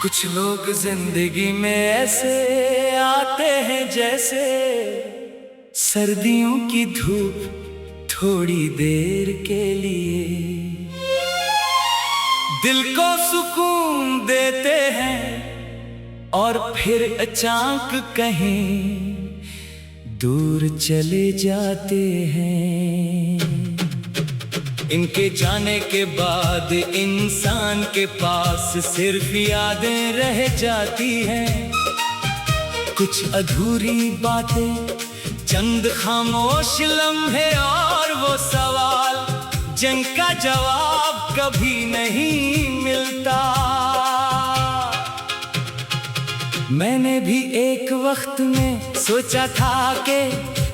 कुछ लोग जिंदगी में ऐसे आते हैं जैसे सर्दियों की धूप थोड़ी देर के लिए दिल को सुकून देते हैं और फिर अचानक कहीं दूर चले जाते हैं। इनके जाने के बाद इंसान के पास सिर्फ यादें रह जाती हैं, कुछ अधूरी बातें, चंद खामोश लम्हे और वो सवाल जिनका जवाब कभी नहीं मिलता। मैंने भी एक वक्त में सोचा था कि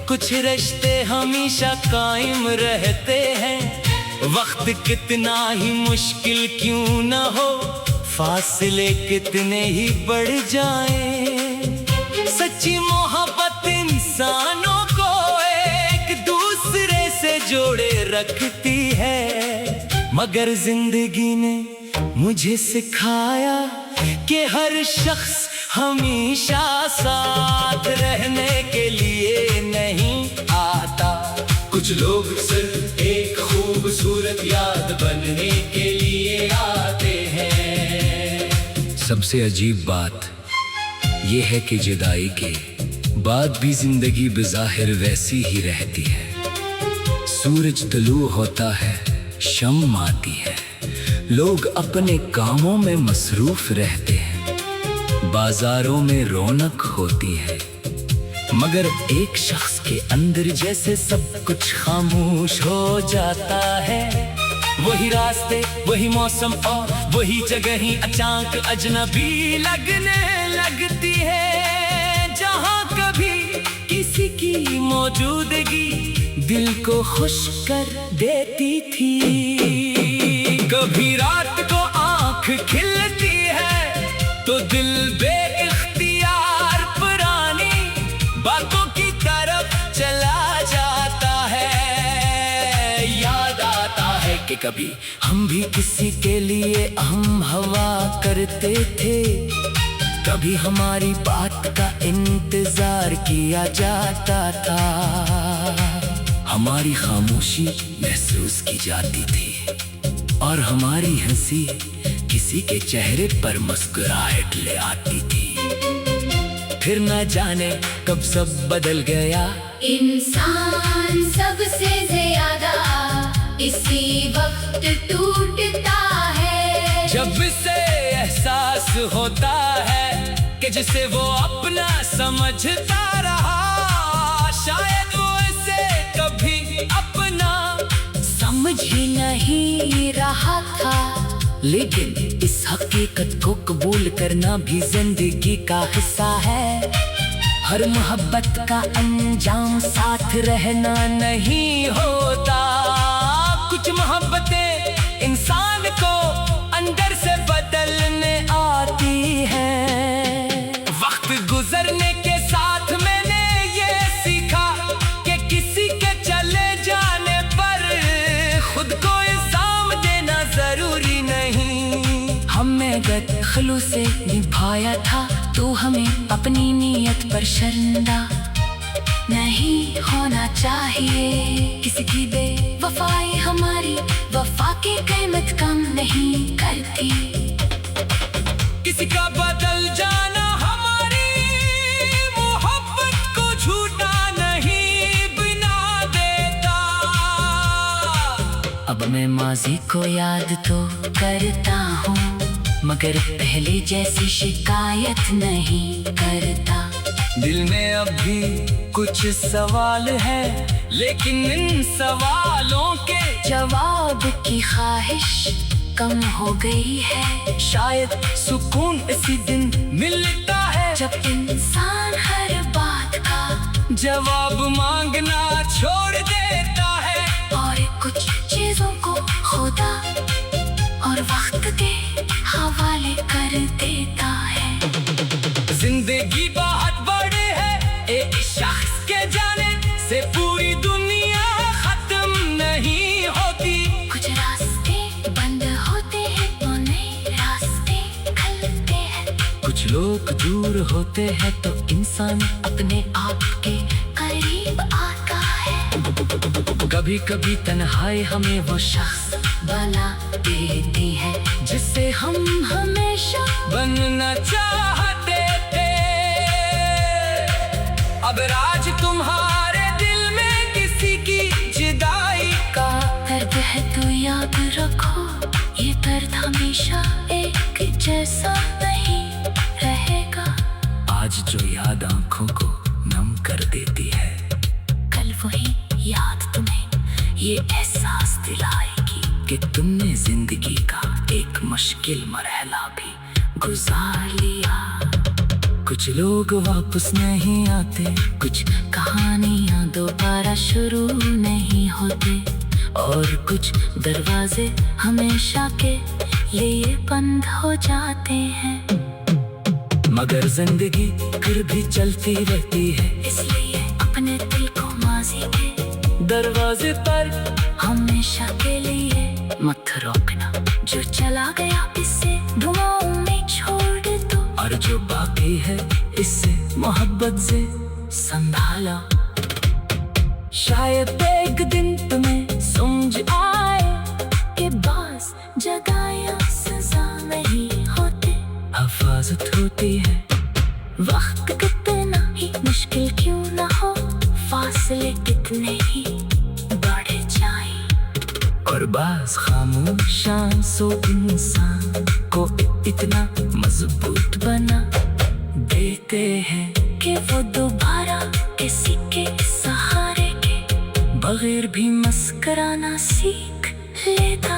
कुछ रिश्ते हमेशा कायम रहते हैं, वक्त कितना ही मुश्किल क्यों न हो, फासले कितने ही बढ़ जाएं, सच्ची मोहब्बत इंसानों को एक दूसरे से जोड़े रखती है। मगर जिंदगी ने मुझे सिखाया कि हर शख्स हमेशा साथ रहने के लिए नहीं आता। कुछ लोग सिर्फ एक खूबसूरत याद बनने के लिए आते हैं। सबसे अजीब बात यह है कि जुदाई के बाद भी जिंदगी बेज़ाहिर वैसी ही रहती है। सूरज तलू होता है, शम आती है, लोग अपने कामों में मसरूफ रहते हैं, बाजारों में रौनक होती है, मगर एक शख्स के अंदर जैसे सब कुछ खामोश हो जाता है। वही रास्ते, वही मौसम और वही जगह ही अचानक अजनबी लगने लगती है, जहां कभी किसी की मौजूदगी दिल को खुश कर देती थी। कभी रात को आंख खिलती है तो दिल बेइख्तियार पुरानी बातों की तरफ चला जाता है। याद आता है कि कभी हम भी किसी के लिए हम हवा करते थे, कभी हमारी बात का इंतजार किया जाता था, हमारी खामोशी महसूस की जाती थी और हमारी हंसी किसी के चेहरे पर मुस्कुराहट ले आती थी। फिर न जाने कब सब बदल गया, इंसान सबसे ज्यादा इसी वक्त टूटता है, जब इसे एहसास होता है कि जिसे वो अपना समझता रहा, शायद वो इसे कभी अपना समझ ही नहीं रहा था। लेकिन इस हकीकत को कबूल करना भी जिंदगी का हिस्सा है। हर मोहब्बत का अंजाम साथ रहना नहीं होता। कुछ मोहब्बतें इंसान को अंदर से बदलने आती हैं। वक्त गुजरने के साथ मैंने ये सीखा कि किसी के चले जाने पर खुद को इल्जाम देना जरूरी नहीं। हमने गत-खलू से निभाया था तो हमें अपनी नीयत पर शर्मिंदा नहीं होना चाहिए। किसी की बेवफाई हमारी वफा की कीमत कम नहीं करती, किसी का बदल जाना हमारी मोहब्बत को झूठा नहीं बना देता। अब मैं माजी को याद तो करता हूँ, मगर पहले जैसी शिकायत नहीं करता। दिल में अब भी कुछ सवाल है, लेकिन इन सवालों के जवाब की ख्वाहिश कम हो गई है। शायद सुकून इसी दिन मिलता है जब इंसान हर बात का जवाब मांगना छोड़ देता है और कुछ चीजों को खुदा और वक्त के हवाले कर देता है। जिंदगी बहुत बड़ी है, एक शख्स के जाने से पूरी दुनिया खत्म नहीं होती। कुछ रास्ते बंद होते हैं तो नए रास्ते खुलते हैं। लोग दूर होते हैं तो इंसान अपने आप के करीब आता है। कभी कभी तन्हाई हमें वो शख्स बना देती है जिससे हम हमेशा बनना चाहते थे। अब राज तुम्हारे दिल में किसी की जुदाई का दर्द है तो याद रखो, ये दर्द हमेशा एक जैसा नहीं रहेगा। आज जो याद आंखों को नम कर देती है, कल वही याद तुम्हें ये एहसास दिलाएगी कि तुमने जिंदगी का एक मुश्किल मरहला भी गुजार लिया। कुछ लोग वापस नहीं आते, कुछ कहानियां दोबारा शुरू नहीं होते, और कुछ दरवाजे हमेशा के लिए बंद हो जाते हैं। मगर जिंदगी फिर भी चलती रहती है, इसलिए अपने दिल को माजी के दरवाजे पर हमेशा के लिए मत रोकना। जो चला गया इसे धुआं में छोड़ दो, और जो बाकी है इससे मोहब्बत से संभाला। शायद एक दिन तुम्हें समझ आए कि बास जगह सजा नहीं होते, हिफाजत होती है। वक्त कितना ही मुश्किल क्यों ना हो, फासले कितने ही बढ़ जाए, और बास खामोशां सो इंसान को इतना मजबूत बना देते हैं कि वो दोबारा किसी के सहारे के बगैर भी मुस्कुराना सीख लेता।